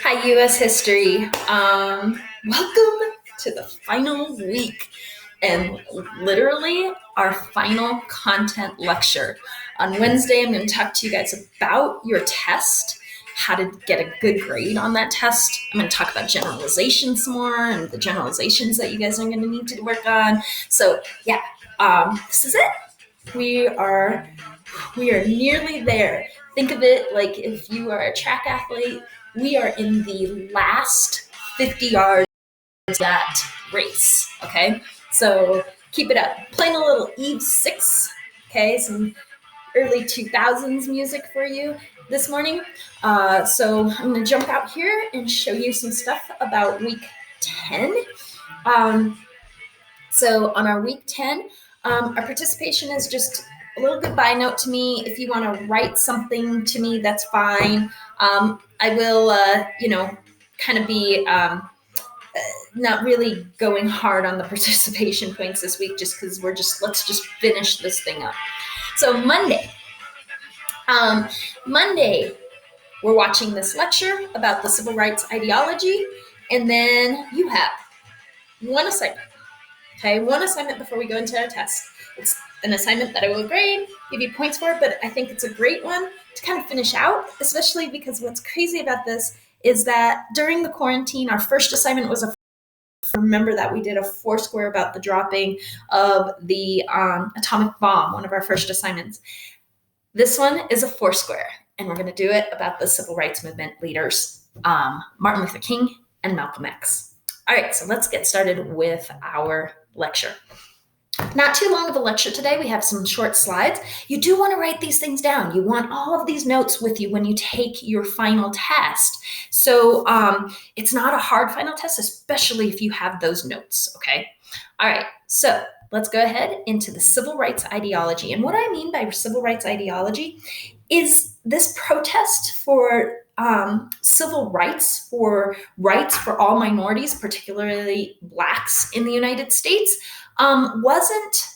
Hi, U.S. history. Welcome to the final week and literally our final content lecture. On Wednesday, I'm going to talk to you guys about your test, how to get a good grade on that test. I'm going to talk about generalizations more and the generalizations that you guys are going to need to work on. So, yeah, this is it. We are nearly there. Think of it like if you are a track athlete, we are in the last 50 yards of that race. Okay, so keep it up. Playing a little Eve 6. Okay, some early 2000s music for you this morning. So I'm going to jump out here and show you some stuff about week 10. Um, so on our week 10, our participation is just a little goodbye note to me. If you want to write something to me, that's fine. I will, kind of be not really going hard on the participation points this week just because let's just finish this thing up. So Monday, we're watching this lecture about the civil rights ideology, and then you have one assignment. Okay, one assignment before we go into our test. It's an assignment that I will grade, give you points for, but I think it's a great one to kind of finish out, especially because what's crazy about this is that during the quarantine, our first assignment was remember that we did a Foursquare about the dropping of the atomic bomb, one of our first assignments. This one is a Foursquare, and we're going to do it about the civil rights movement leaders, Martin Luther King and Malcolm X. All right, so let's get started with our lecture. Not too long of a lecture today. We have some short slides. You do want to write these things down. You want all of these notes with you when you take your final test. So it's not a hard final test, especially if you have those notes, okay? All right, so let's go ahead into the civil rights ideology. And what I mean by civil rights ideology is this protest for civil rights, for rights for all minorities, particularly Blacks in the United States, wasn't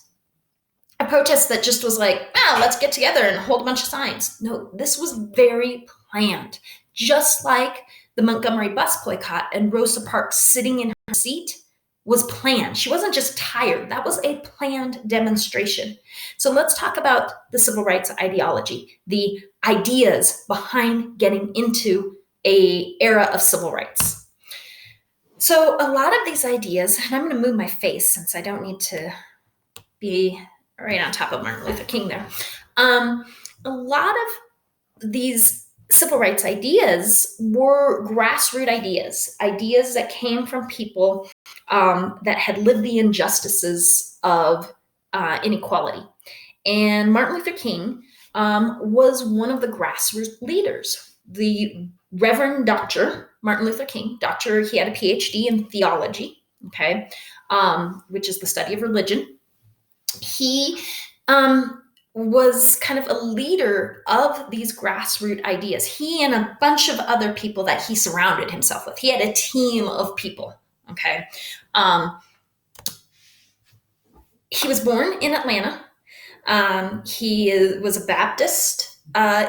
a protest that just was like, let's get together and hold a bunch of signs. No, this was very planned. Just like the Montgomery bus boycott and Rosa Parks sitting in her seat was planned. She wasn't just tired. That was a planned demonstration. So let's talk about the civil rights ideology, the ideas behind getting into an era of civil rights. So a lot of these ideas, and I'm going to move my face since I don't need to be right on top of Martin Luther King there. A lot of these civil rights ideas were grassroots ideas that came from people that had lived the injustices of inequality. And Martin Luther King was one of the grassroots leaders. The Reverend Dr. Martin Luther King, he had a PhD in theology, okay, which is the study of religion. He was kind of a leader of these grassroots ideas. He and a bunch of other people that he surrounded himself with. He had a team of people, okay? He was born in Atlanta. He was a Baptist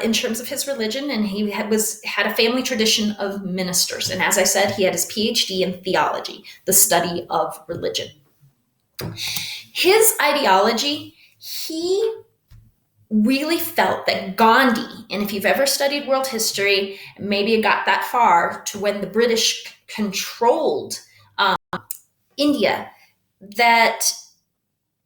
in terms of his religion, and he had a family tradition of ministers. And as I said, he had his PhD in theology, the study of religion. His ideology, he really felt that Gandhi, and if you've ever studied world history, maybe it got that far to when the British controlled India, that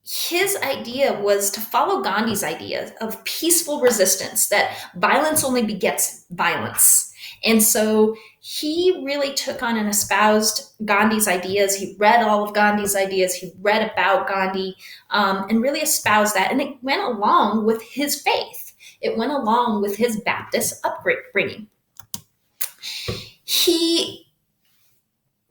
his idea was to follow Gandhi's idea of peaceful resistance, that violence only begets violence. And so he really took on and espoused Gandhi's ideas. He read all of Gandhi's ideas. He read about Gandhi and really espoused that. And it went along with his faith. It went along with his Baptist upbringing. He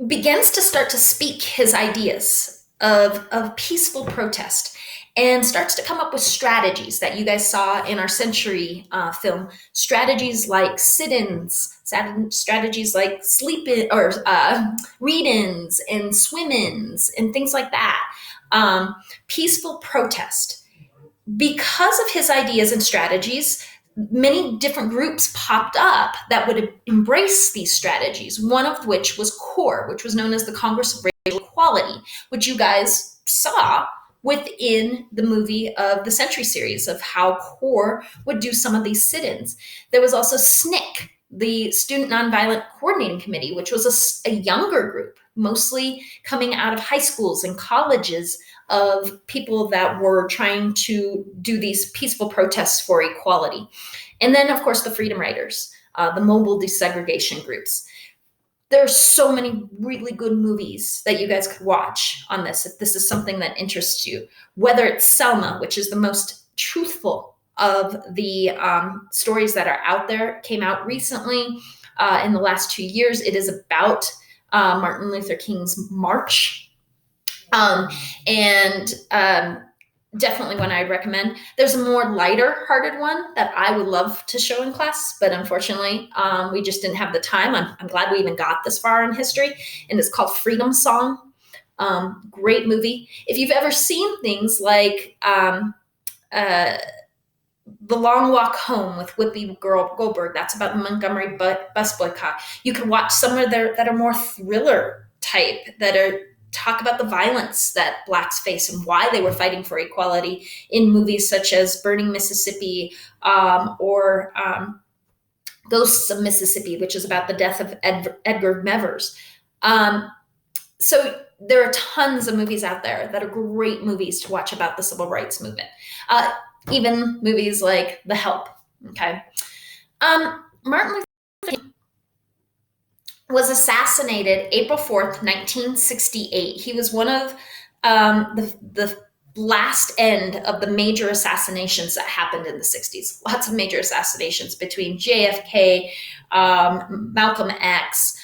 begins to start to speak his ideas of peaceful protest and starts to come up with strategies that you guys saw in our Century film. Strategies like sit-ins, strategies like sleep-in or read-ins and swim-ins and things like that. Peaceful protest. Because of his ideas and strategies, many different groups popped up that would embrace these strategies, one of which was CORE, which was known as the Congress of Racial Equality, which you guys saw within the movie of the Century series of how CORE would do some of these sit-ins. There was also SNCC, the Student Nonviolent Coordinating Committee, which was a younger group, mostly coming out of high schools and colleges, of people that were trying to do these peaceful protests for equality. And then, of course, the Freedom Riders, the mobile desegregation groups. There's so many really good movies that you guys could watch on this if this is something that interests you. Whether it's Selma, which is the most truthful of the stories that are out there, came out recently in the last 2 years. It is about Martin Luther King's march. Definitely one I'd recommend. There's a more lighter hearted one that I would love to show in class, but unfortunately, we just didn't have the time. I'm glad we even got this far in history, and it's called Freedom Song. Great movie. If you've ever seen things like The Long Walk Home with Whoopi Goldberg, that's about the Montgomery bus boycott. You can watch some of their that are more thriller type, that are talk about the violence that Blacks face and why they were fighting for equality, in movies such as Burning Mississippi or Ghosts of Mississippi, which is about the death of Edgar Mevers. So there are tons of movies out there that are great movies to watch about the civil rights movement. Even movies like The Help. Okay. Martin Luther King was assassinated April 4th, 1968. He was one of the last end of the major assassinations that happened in the 60s. Lots of major assassinations between JFK, Malcolm X,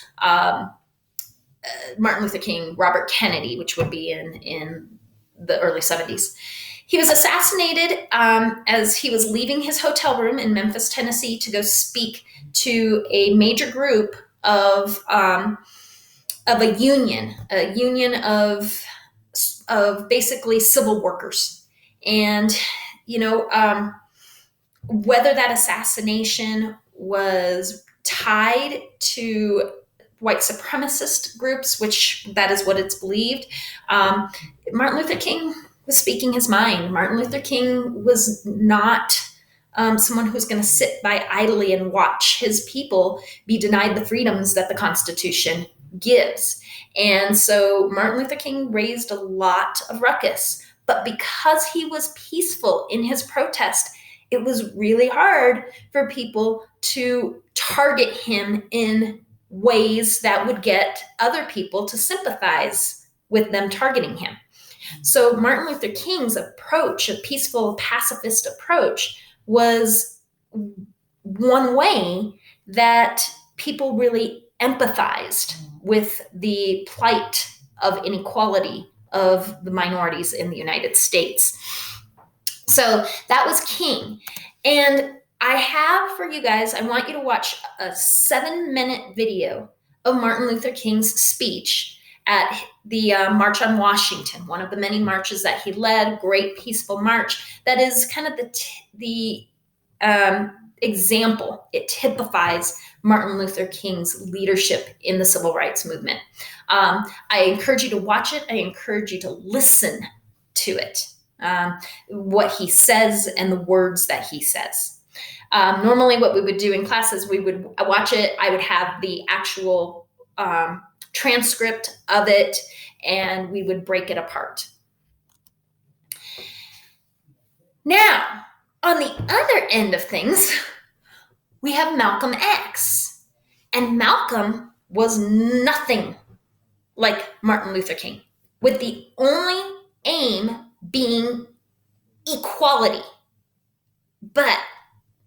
Martin Luther King, Robert Kennedy, which would be in the early 70s. He was assassinated as he was leaving his hotel room in Memphis, Tennessee, to go speak to a major group of a union of basically civil workers. And whether that assassination was tied to white supremacist groups, which that is what it's believed, Martin Luther King was speaking his mind. Martin Luther King was not someone who's going to sit by idly and watch his people be denied the freedoms that the Constitution gives. And so Martin Luther King raised a lot of ruckus, but because he was peaceful in his protest, it was really hard for people to target him in ways that would get other people to sympathize with them targeting him. So Martin Luther King's approach, a peaceful pacifist approach, was one way that people really empathized with the plight of inequality of the minorities in the United States. So that was King. And I have for you guys, I want you to watch a 7-minute video of Martin Luther King's speech at the March on Washington, one of the many marches that he led, great peaceful march. That is kind of the example. It typifies Martin Luther King's leadership in the civil rights movement. I encourage you to watch it. I encourage you to listen to it, what he says and the words that he says. Normally what we would do in classes, we would watch it. I would have the actual transcript of it, and we would break it apart. Now, on the other end of things, we have Malcolm X. And Malcolm was nothing like Martin Luther King, with the only aim being equality. But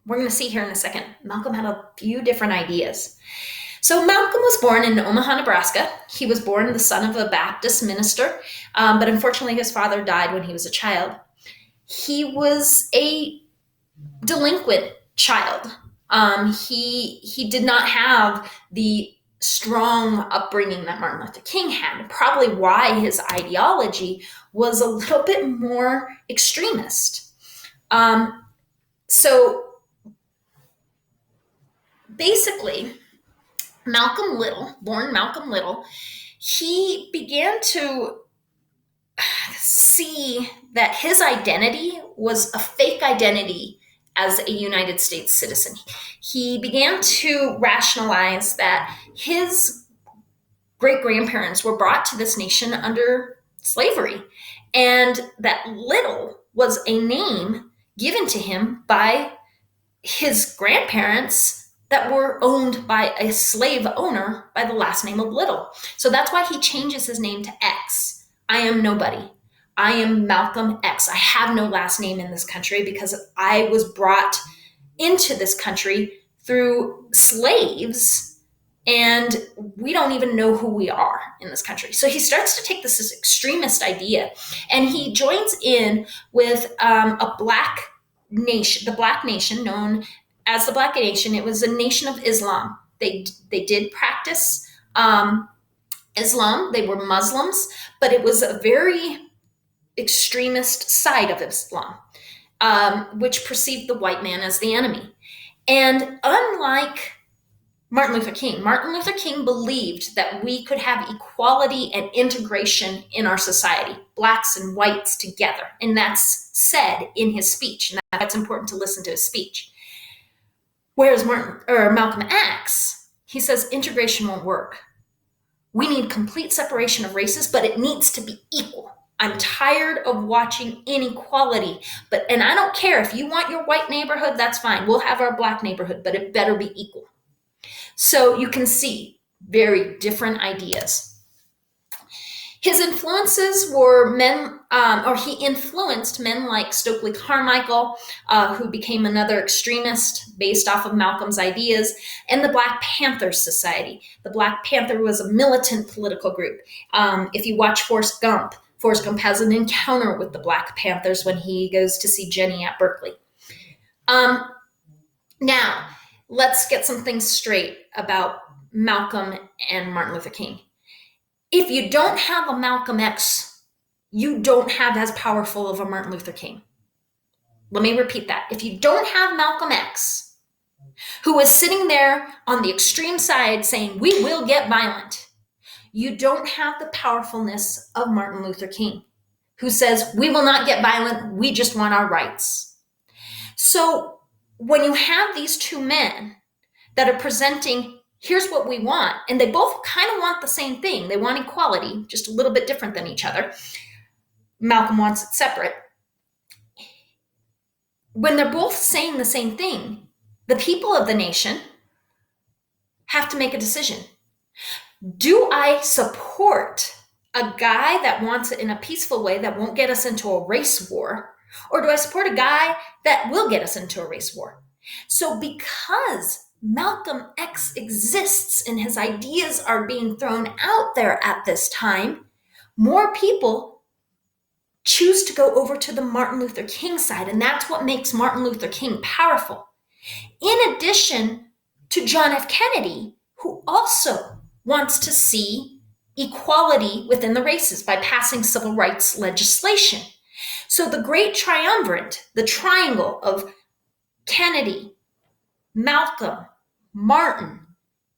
we're going to see here in a second, Malcolm had a few different ideas. So Malcolm was born in Omaha, Nebraska. He was born the son of a Baptist minister, but unfortunately his father died when he was a child. He was a delinquent child. He did not have the strong upbringing that Martin Luther King had, probably why his ideology was a little bit more extremist. So basically, Malcolm Little, born Malcolm Little, he began to see that his identity was a fake identity as a United States citizen. He began to rationalize that his great grandparents were brought to this nation under slavery, and that Little was a name given to him by his grandparents that were owned by a slave owner by the last name of Little. So that's why he changes his name to X. I am nobody. I am Malcolm X. I have no last name in this country because I was brought into this country through slaves, and we don't even know who we are in this country. So he starts to take this extremist idea, and he joins in with a black nation, the Black Nation, known as the Black Nation. It was a nation of Islam. They did practice Islam. They were Muslims, but it was a very extremist side of Islam, which perceived the white man as the enemy. And unlike Martin Luther King believed that we could have equality and integration in our society, blacks and whites together. And that's said in his speech. And that's important to listen to his speech. Whereas Malcolm X, he says integration won't work. We need complete separation of races, but it needs to be equal. I'm tired of watching inequality, and I don't care if you want your white neighborhood, that's fine. We'll have our black neighborhood, but it better be equal. So you can see very different ideas. His influences were he influenced men like Stokely Carmichael, who became another extremist based off of Malcolm's ideas, and the Black Panther Society. The Black Panther was a militant political group. If you watch Forrest Gump has an encounter with the Black Panthers when he goes to see Jenny at Berkeley. Now, let's get some things straight about Malcolm and Martin Luther King. If you don't have a Malcolm X, you don't have as powerful of a Martin Luther King. Let me repeat that. If you don't have Malcolm X, who is sitting there on the extreme side saying, we will get violent, you don't have the powerfulness of Martin Luther King, who says, we will not get violent, we just want our rights. So when you have these two men that are presenting, here's what we want, and they both kind of want the same thing. They want equality, just a little bit different than each other. Malcolm wants it separate. When they're both saying the same thing, the people of the nation have to make a decision. Do I support a guy that wants it in a peaceful way that won't get us into a race war? Or do I support a guy that will get us into a race war? So because Malcolm X exists and his ideas are being thrown out there at this time, more people choose to go over to the Martin Luther King side, and that's what makes Martin Luther King powerful. In addition to John F. Kennedy, who also wants to see equality within the races by passing civil rights legislation. So the great triumvirate, the triangle of Kennedy, Malcolm, Martin,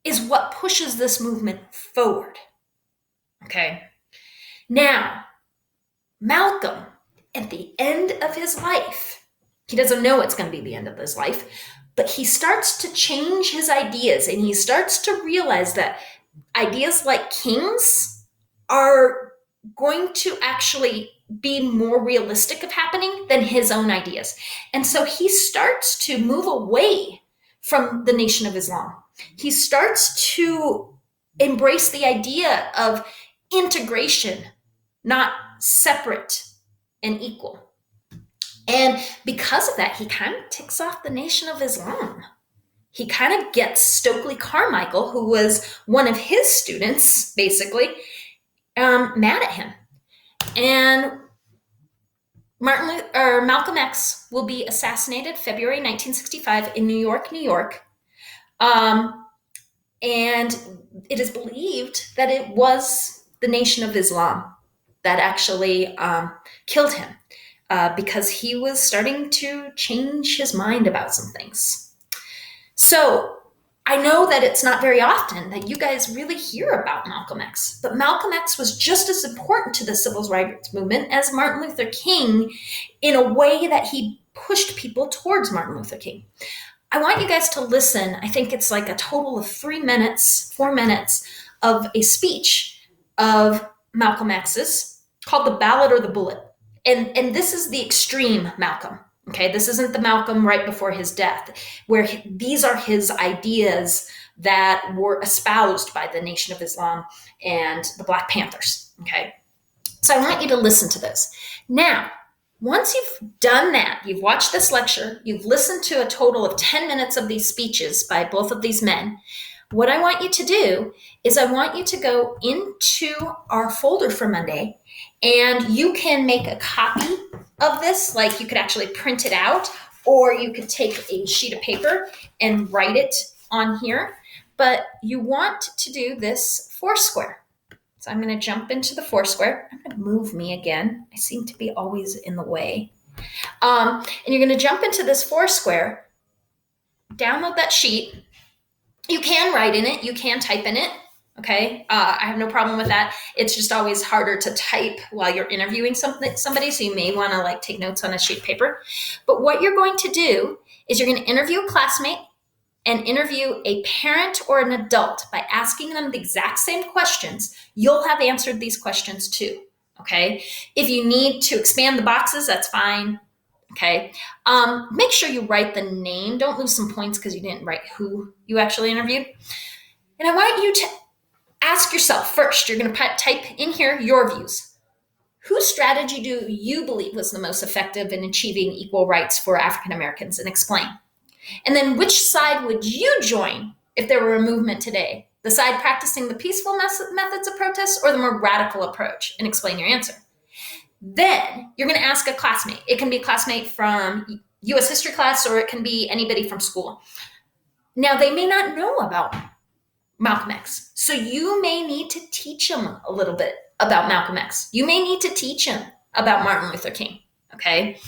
is what pushes this movement forward. Okay. Now, Malcolm, at the end of his life, he doesn't know it's going to be the end of his life, but he starts to change his ideas, and he starts to realize that ideas like King's are going to actually be more realistic of happening than his own ideas. And so he starts to move away from the Nation of Islam. He starts to embrace the idea of integration, not separate and equal. And because of that, he kind of ticks off the Nation of Islam. He kind of gets Stokely Carmichael, who was one of his students, basically, mad at him. And Malcolm X will be assassinated February 1965 in New York, New York. And it is believed that it was the Nation of Islam that actually killed him because he was starting to change his mind about some things. So I know that it's not very often that you guys really hear about Malcolm X, but Malcolm X was just as important to the civil rights movement as Martin Luther King in a way that he pushed people towards Martin Luther King. I want you guys to listen. I think it's like a total of 3 minutes, 4 minutes of a speech of Malcolm X's called The Ballot or the Bullet. And this is the extreme Malcolm. Okay, this isn't the Malcolm right before his death, where these are his ideas that were espoused by the Nation of Islam and the Black Panthers. Okay, so I want you to listen to this. Now, once you've done that, you've watched this lecture, you've listened to a total of 10 minutes of these speeches by both of these men, what I want you to do is I want you to go into our folder for Monday, and you can make a copy of this. Like, you could actually print it out, or you could take a sheet of paper and write it on here. But you want to do this Foursquare. So I'm going to jump into the Foursquare. I'm going to move me again. I seem to be always in the way. And you're going to jump into this Foursquare, download that sheet. You can write in it. You can type in it. Okay. I have no problem with that. It's just always harder to type while you're interviewing somebody. So you may want to like take notes on a sheet of paper. But what you're going to do is you're going to interview a classmate and interview a parent or an adult by asking them the exact same questions. You'll have answered these questions too. Okay. If you need to expand the boxes, that's fine. Okay. Make sure you write the name. Don't lose some points because you didn't write who you actually interviewed. And I want you to ask yourself first, you're going to type in here your views. Whose strategy do you believe was the most effective in achieving equal rights for African Americans, and explain. And then which side would you join if there were a movement today? The side practicing the peaceful methods of protest or the more radical approach, and explain your answer. Then you're going to ask a classmate. It can be a classmate from U.S. history class, or it can be anybody from school. Now, they may not know about Malcolm X, so you may need to teach them a little bit about Malcolm X. You may need to teach them about Martin Luther King, okay?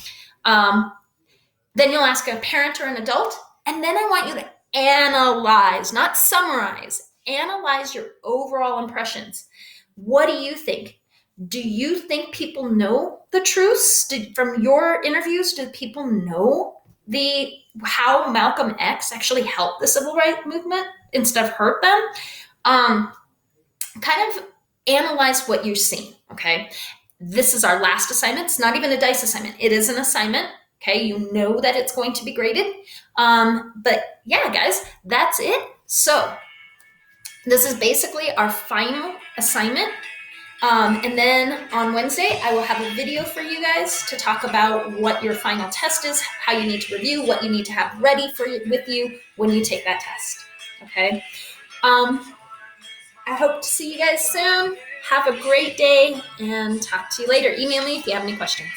Then you'll ask a parent or an adult, and then I want you to analyze, not summarize, analyze your overall impressions. What do you think? Do you think people know the truths? From your interviews, do people know how Malcolm X actually helped the civil rights movement instead of hurt them? Kind of analyze what you've seen, okay? This is our last assignment. It's not even a DICE assignment. It is an assignment, okay? You know that it's going to be graded. But yeah, guys, that's it. So this is basically our final assignment. And then on Wednesday, I will have a video for you guys to talk about what your final test is, how you need to review, what you need to have ready with you when you take that test. Okay. I hope to see you guys soon. Have a great day and talk to you later. Email me if you have any questions.